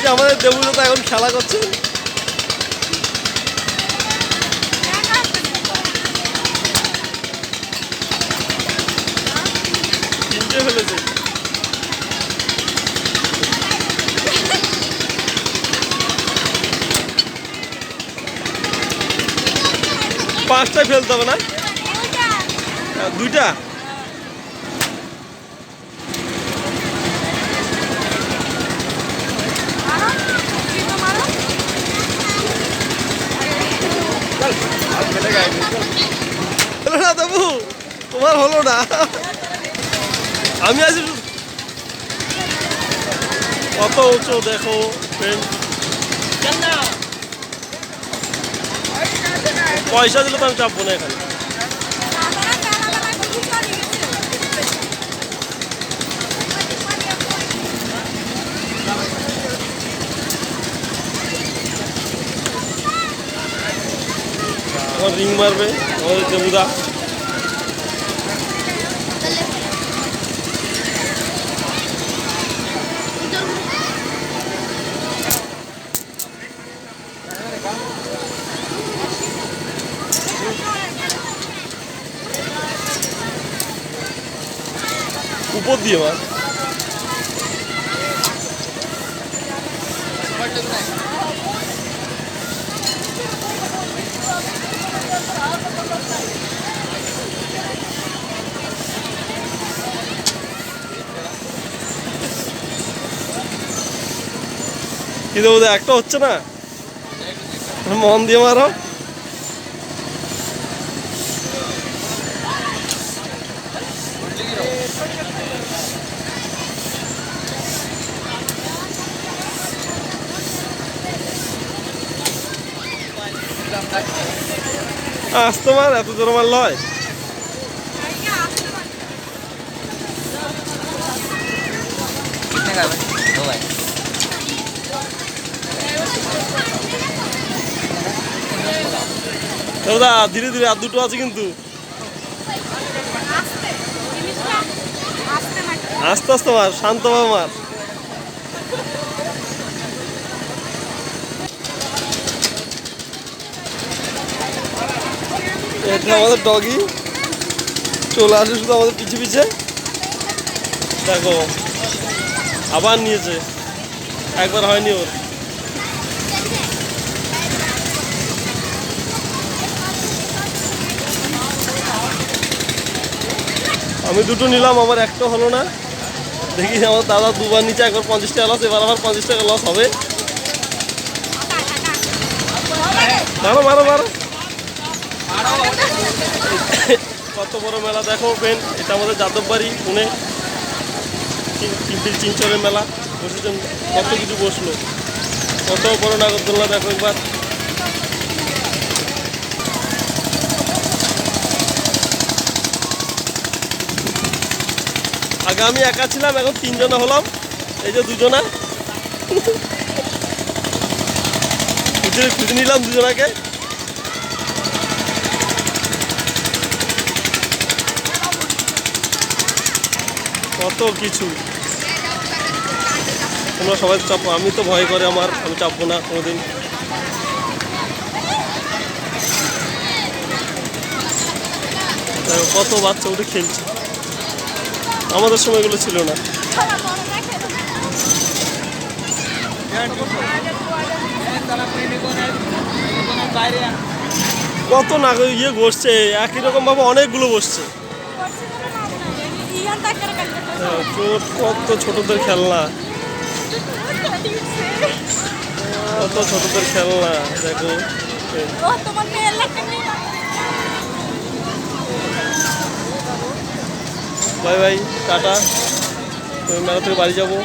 যে আমাদের দেবুলতা এখন খেলা করছে। তিনটে ফেলেছে। পাঁচটায় ফেলতে হবে না, দুইটা। না দেবু, তোমার হলো না। আমি আছি কত উঁচু দেখো ফ্রেন্ড। পয়সা দিলে তো আমি চাপবো না এখানে। আমার রিং মারবে আমাদের দেবুদা। উপর দিয়ে মার। কি দেবো, একটা হচ্ছে না, মন দিয়ে মারো। আসতো মার, এত জোর মারল হয়। দাদা ধীরে ধীরে, আর দুটো আছে কিন্তু। আস্তে আস্তে মার, শান্তভাবে মার। এটা আমাদের ডগি চলে আসে শুধু আমাদের পিছে পিছে। দেখো আবার নিয়েছে, একবার হয়নি ওর। আমি দুটো নিলাম, আমার একটা হলো না। দেখি আমার দাদা দুবার নিচে, একবার 50 টাকা লস, এবার আবার 50 টাকা লস হবে। মারো মারো মারো। কত বড় মেলা দেখো ফ্রেন্ড, এটা আমাদের যাদববাড়ি পুনে চিনচরের মেলা বসেছেন। কত কিছু বসলো, কত বড় নাগরদোলনা দেখো একবার। আগে আমি একা ছিলাম, এখন তিনজনা হলাম। এই যে দুজনা খুঁজে নিলাম দুজনাকে। কত কিছু, তোমরা সবাই চাপো, আমি তো ভয় করে আমার, আমি চাপবো না কোনোদিন। কত বাচ্চা উঠে খেলছে, আমাদের সময়গুলো ছিল না। কত না ইয়ে বসছে, একই রকম ভাবে অনেকগুলো বসছে। কত ছোটদের খেলনা, কত ছোটদের খেলনা দেখো। Bye bye, tata. মেলা থেকে বাড়ি যাবো।